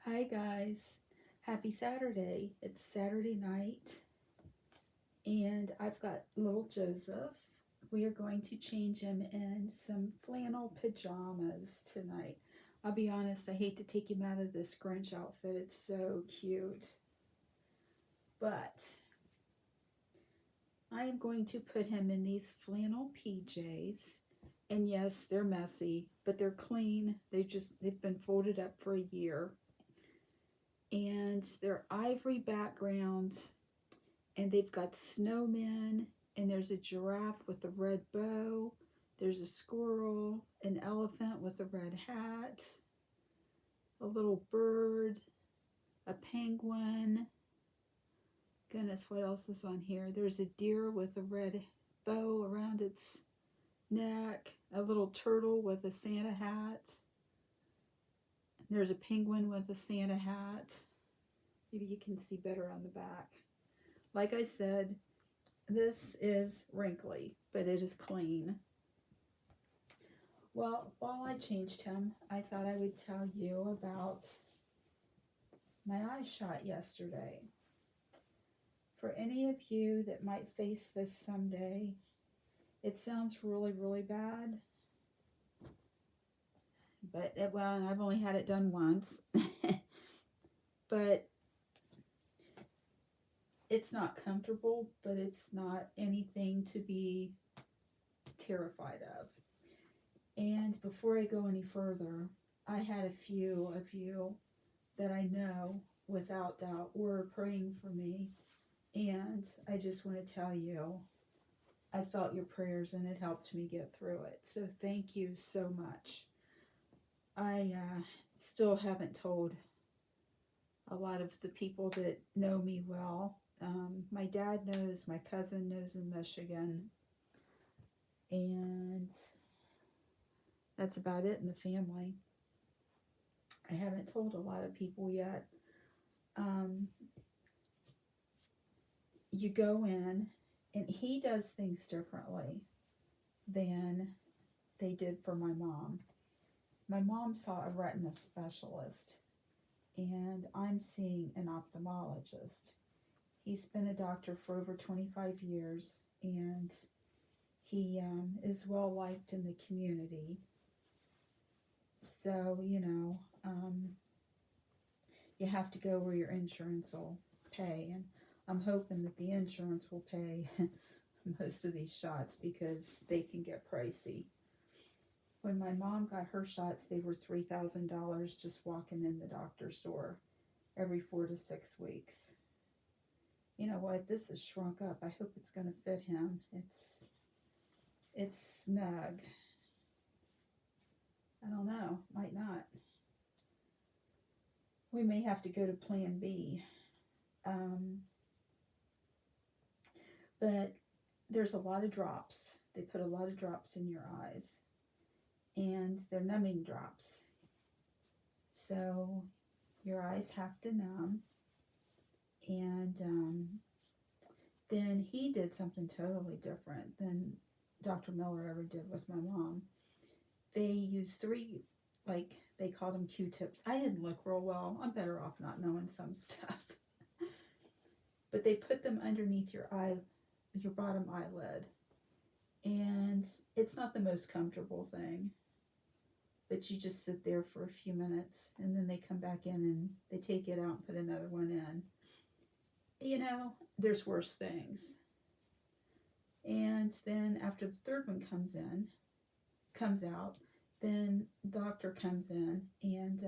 Hi guys, happy Saturday. It's Saturday night and I've got little Joseph. We are going to change him in some flannel pajamas tonight. I'll be honest, I hate to take him out of this Grinch outfit. It's so cute. But I am going to put him in these flannel PJs. And yes, they're messy, but they're clean. They've been folded up for a year. And they're ivory background, and they've got snowmen, and there's a giraffe with a red bow, there's a squirrel, an elephant with a red hat, a little bird, a penguin. Goodness, what else is on here? There's a deer with a red bow around its neck, a little turtle with a Santa hat. There's a penguin with a Santa hat. Maybe you can see better on the back. Like I said, this is wrinkly, but it is clean. Well, while I changed him, I thought I would tell you about my eye shot yesterday. For any of you that might face this someday, it sounds really, really bad. But, well, I've only had it done once. But it's not comfortable, but it's not anything to be terrified of. And before I go any further, I had a few of you that I know without doubt were praying for me. And I just want to tell you, I felt your prayers and it helped me get through it. So thank you so much. I still haven't told a lot of the people that know me well. My dad knows, my cousin knows in Michigan, and that's about it in the family. I haven't told a lot of people yet. You go in, and he does things differently than they did for my mom. My mom saw a retina specialist, and I'm seeing an ophthalmologist. He's been a doctor for over 25 years, and he is well liked in the community. So, you have to go where your insurance will pay, and I'm hoping that the insurance will pay most of these shots because they can get pricey. When my mom got her shots, they were $3,000 just walking in the doctor's door every 4 to 6 weeks. You know what? This is shrunk up. I hope it's going to fit him. It's snug. I don't know. Might not. We may have to go to Plan B. But there's a lot of drops. They put a lot of drops in your eyes, and they're numbing drops. So your eyes have to numb. And then he did something totally different than Dr. Miller ever did with my mom. They used 3, like, they called them Q-tips. I didn't look real well. I'm better off not knowing some stuff. But they put them underneath your eye, your bottom eyelid. And it's not the most comfortable thing. But you just sit there for a few minutes, and then they come back in and they take it out and put another one in. There's worse things. And then after the third one comes out, then doctor comes in, and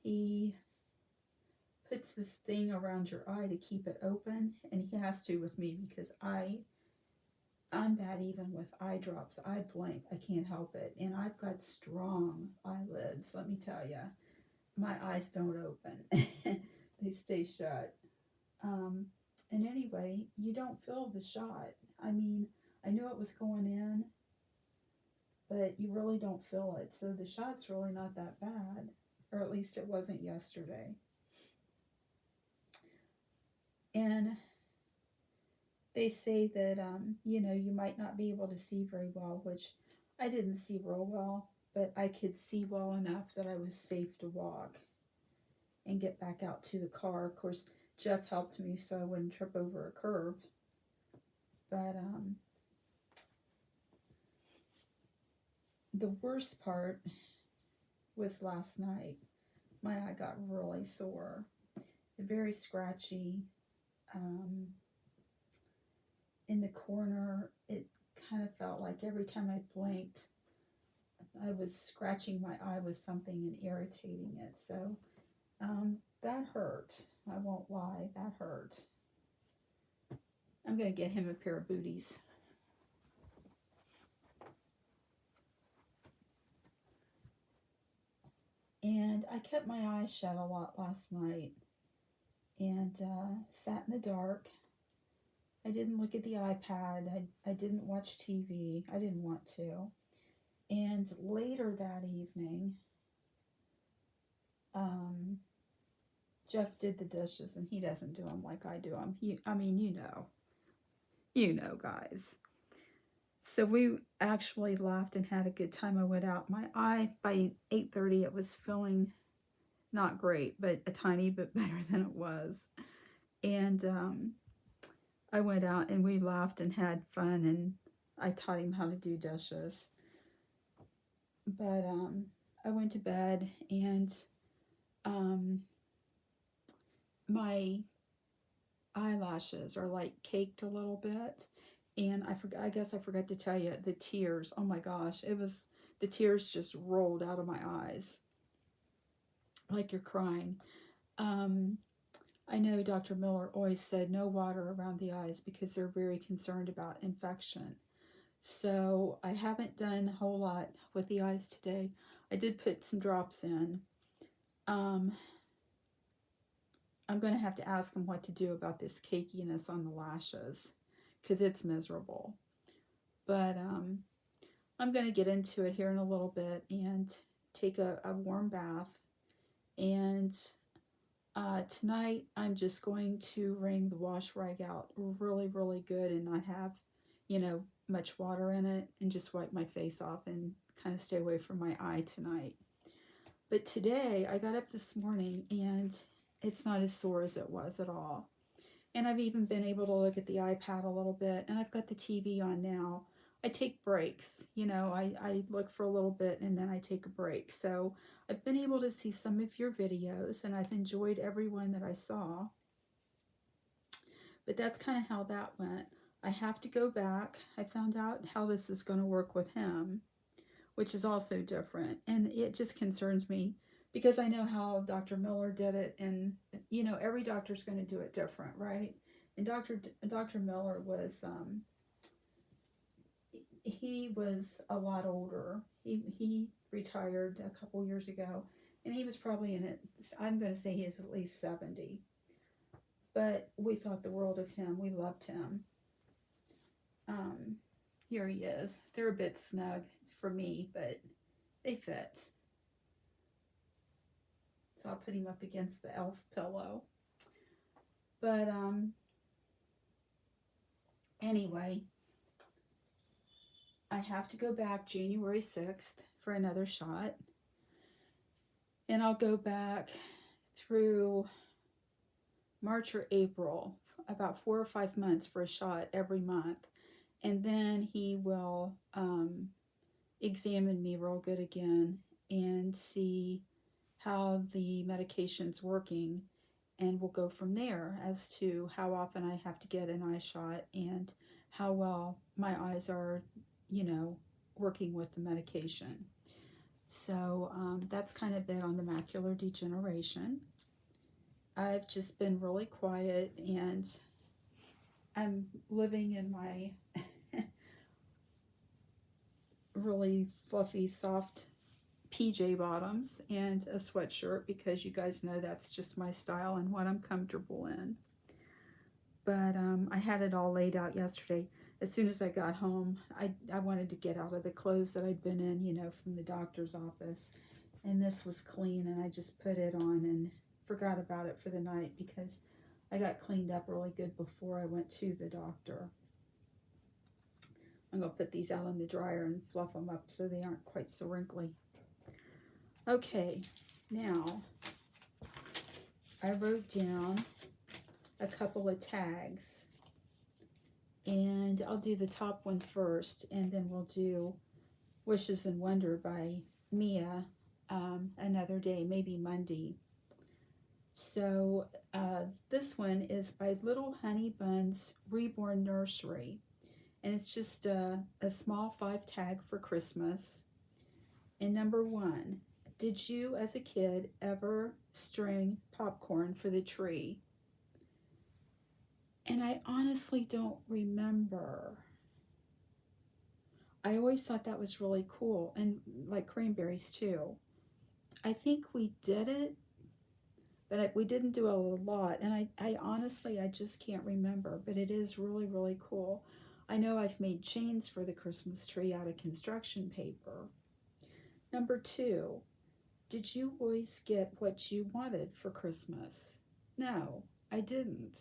he puts this thing around your eye to keep it open, and he has to with me because I'm bad even with eye drops. I blink. I can't help it. And I've got strong eyelids, let me tell you. My eyes don't open. They stay shut. And anyway, you don't feel the shot. I mean, I knew it was going in, but you really don't feel it. So the shot's really not that bad, or at least it wasn't yesterday. And they say that, you might not be able to see very well, which I didn't see real well, but I could see well enough that I was safe to walk. and get back out to the car. Of course, Jeff helped me so I wouldn't trip over a curb. But the worst part was last night. My eye got really sore, very scratchy. In the corner, it kind of felt like every time I blinked, I was scratching my eye with something and irritating it. So that hurt. I won't lie, that hurt. I'm going to get him a pair of booties. And I kept my eyes shut a lot last night and sat in the dark. I didn't look at the iPad. I didn't watch TV. I didn't want to. And later that evening, Jeff did the dishes, and he doesn't do them like I do them. You know, guys. So we actually laughed and had a good time. I went out. My eye, by 8:30, it was feeling not great, but a tiny bit better than it was. And I went out and we laughed and had fun, and I taught him how to do dishes. But I went to bed, and my eyelashes are like caked a little bit. And I guess I forgot to tell you, the tears, oh my gosh, the tears just rolled out of my eyes like you're crying. I know Dr. Miller always said no water around the eyes because they're very concerned about infection. So I haven't done a whole lot with the eyes today. I did put some drops in. I'm going to have to ask him what to do about this cakiness on the lashes because it's miserable. But I'm going to get into it here in a little bit and take a warm bath. And tonight I'm just going to wring the wash rag out really, really good and not have, much water in it, and just wipe my face off and kind of stay away from my eye tonight. But today I got up this morning and it's not as sore as it was at all. And I've even been able to look at the iPad a little bit, and I've got the TV on now. I take breaks, I look for a little bit and then I take a break. So I've been able to see some of your videos, and I've enjoyed every one that I saw. But that's kind of how that went. I have to go back. I found out how this is going to work with him, which is also different. And it just concerns me because I know how Dr. Miller did it, and every doctor's going to do it different, right? And Dr. Miller was he was a lot older. He retired a couple years ago, and he was probably in it. I'm going to say he is at least 70. But we thought the world of him. We loved him. Here he is. They're a bit snug for me, but they fit. So I'll put him up against the elf pillow. But anyway, I have to go back January 6th for another shot. And I'll go back through March or April, about 4 or 5 months for a shot every month. And then he will examine me real good again and see how the medication's working. And we'll go from there as to how often I have to get an eye shot and how well my eyes are, working with the medication. So that's kind of it on the macular degeneration. I've just been really quiet, and I'm living in my really fluffy, soft PJ bottoms and a sweatshirt because you guys know that's just my style and what I'm comfortable in. But I had it all laid out yesterday. As soon as I got home, I wanted to get out of the clothes that I'd been in, from the doctor's office. And this was clean, and I just put it on and forgot about it for the night because I got cleaned up really good before I went to the doctor. I'm going to put these out in the dryer and fluff them up so they aren't quite so wrinkly. Okay, now I wrote down a couple of tags, and I'll do the top one first, and then we'll do Wishes and Wonder by Mia another day, maybe Monday. So this one is by Little Honey Buns Reborn Nursery, and it's just a small 5 tag for Christmas. And number 1, did you as a kid ever string popcorn for the tree? And I honestly don't remember. I always thought that was really cool, and like cranberries too. I think we did it, but we didn't do it a lot, and I honestly, I just can't remember, but it is really, really cool. I know I've made chains for the Christmas tree out of construction paper. Number 2, did you always get what you wanted for Christmas? No, I didn't.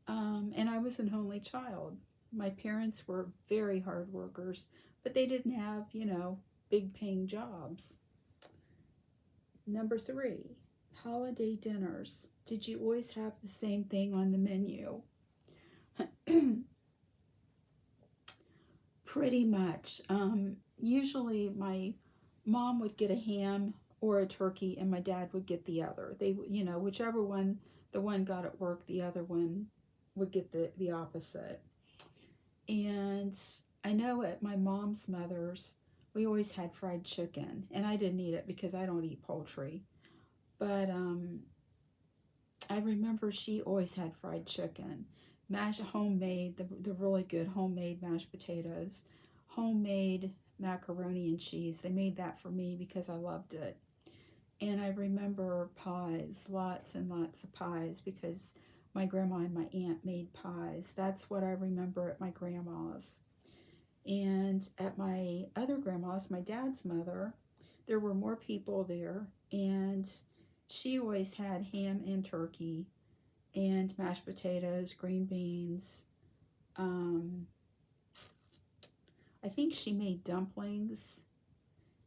And I was an only child. My parents were very hard workers, but they didn't have, big paying jobs. Number 3, holiday dinners. Did you always have the same thing on the menu? Pretty much. Usually my mom would get a ham or a turkey, and my dad would get the other. They, whichever one the one got at work, the other one would get the opposite. And I know at my mom's mother's, we always had fried chicken, and I didn't eat it because I don't eat poultry. But I remember she always had fried chicken, homemade, the really good homemade mashed potatoes, homemade macaroni and cheese. They made that for me because I loved it. And I remember pies, lots and lots of pies, because my grandma and my aunt made pies. That's what I remember at my grandma's. And at my other grandma's, my dad's mother, there were more people there, and she always had ham and turkey and mashed potatoes, green beans. I think she made dumplings.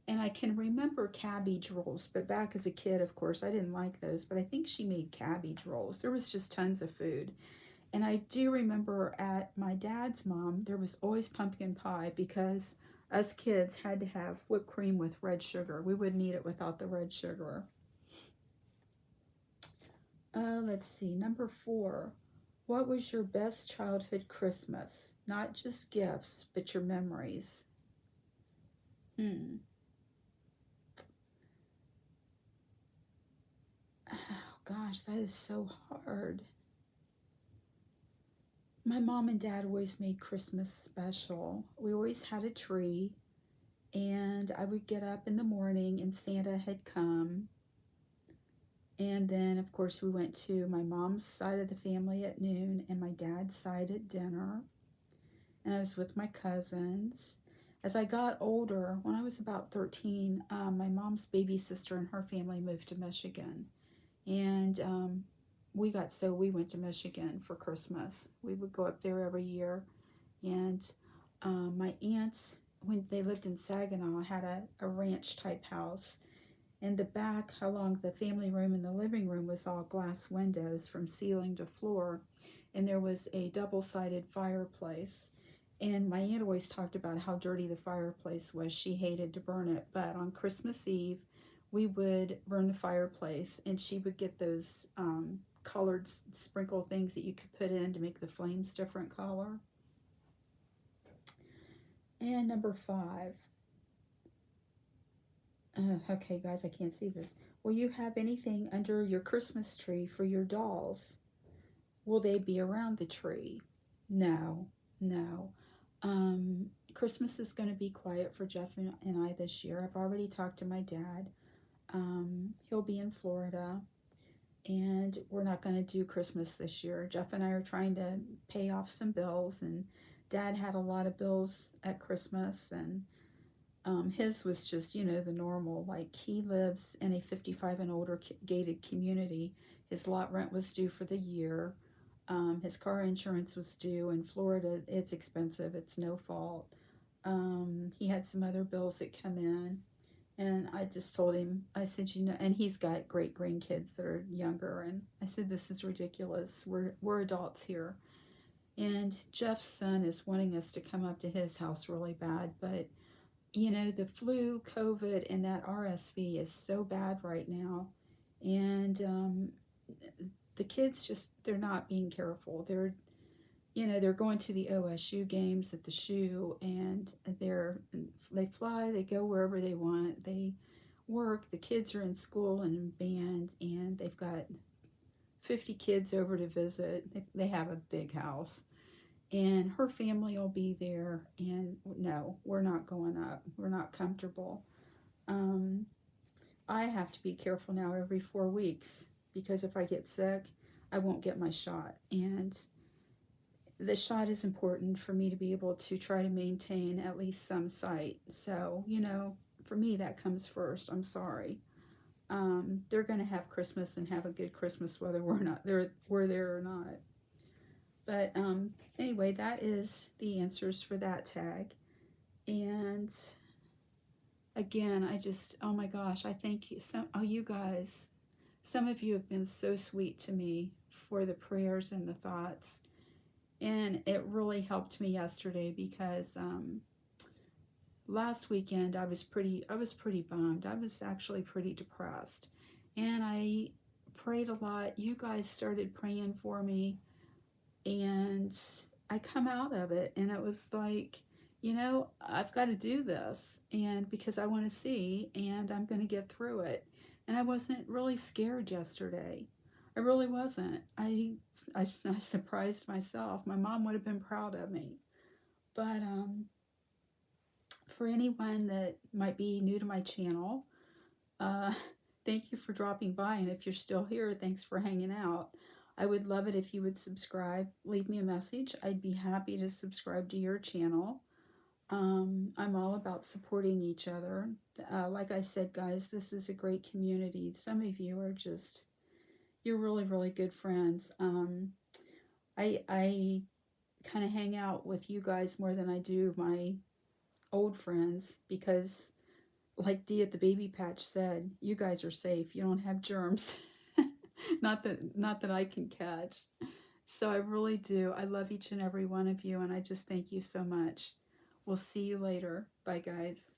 And I can remember cabbage rolls, but back as a kid, of course, I didn't like those. But I think she made cabbage rolls. There was just tons of food. And I do remember at my dad's mom, there was always pumpkin pie, because us kids had to have whipped cream with red sugar. We wouldn't eat it without the red sugar. Let's see, number 4. What was your best childhood Christmas? Not just gifts, but your memories. Oh gosh, that is so hard. My mom and dad always made Christmas special. We always had a tree, and I would get up in the morning and Santa had come. And then, of course, we went to my mom's side of the family at noon and my dad's side at dinner. And I was with my cousins. As I got older, when I was about 13, my mom's baby sister and her family moved to Michigan. And we went to Michigan for Christmas. We would go up there every year. And my aunt, when they lived in Saginaw, had a ranch type house. And the back along the family room and the living room was all glass windows from ceiling to floor. And there was a double-sided fireplace. And my aunt always talked about how dirty the fireplace was. She hated to burn it. But on Christmas Eve, we would burn the fireplace, and she would get those colored sprinkle things that you could put in to make the flames different color. And number 5. Okay, guys, I can't see this. Will you have anything under your Christmas tree for your dolls? Will they be around the tree? No. Christmas is going to be quiet for Jeff and I this year. I've already talked to my dad. He'll be in Florida, and we're not going to do Christmas this year. Jeff and I are trying to pay off some bills, and Dad had a lot of bills at Christmas, and his was just, the normal. Like, he lives in a 55 and older gated community. His lot rent was due for the year. His car insurance was due. In Florida, it's expensive. It's no fault. He had some other bills that come in. And I just told him, I said, and he's got great grandkids that are younger. And I said, this is ridiculous. We're adults here. And Jeff's son is wanting us to come up to his house really bad. But, the flu, COVID, and that RSV is so bad right now. And the kids they're not being careful. They're going to the OSU games at the shoe, and they fly, they go wherever they want, they work. The kids are in school and in band, and they've got 50 kids over to visit. They have a big house, and her family will be there. And no, we're not going up. We're not comfortable. Um, I have to be careful now every 4 weeks because if I get sick, I won't get my shot. And the shot is important for me to be able to try to maintain at least some sight. So, for me, that comes first. I'm sorry. They're going to have Christmas and have a good Christmas whether we're there or not. But anyway, that is the answers for that tag. And again, oh my gosh, I thank you. You guys, some of you have been so sweet to me for the prayers and the thoughts. And it really helped me yesterday because last weekend I was pretty bummed. I was actually pretty depressed. And I prayed a lot. You guys started praying for me, and I come out of it, and it was like, I've got to do this, and because I want to see, and I'm going to get through it. And I wasn't really scared yesterday. I really wasn't. I surprised myself. My mom would have been proud of me. But for anyone that might be new to my channel, uh, thank you for dropping by. And if you're still here, thanks for hanging out. I would love it if you would subscribe. Leave me a message. I'd be happy to subscribe to your channel. I'm all about supporting each other. Like I said, guys, this is a great community. Some of you are you're really, really good friends. I kind of hang out with you guys more than I do my old friends because, like Dee at the Baby Patch said, you guys are safe. You don't have germs. not that I can catch. So I really do. I love each and every one of you, and I just thank you so much. We'll see you later. Bye, guys.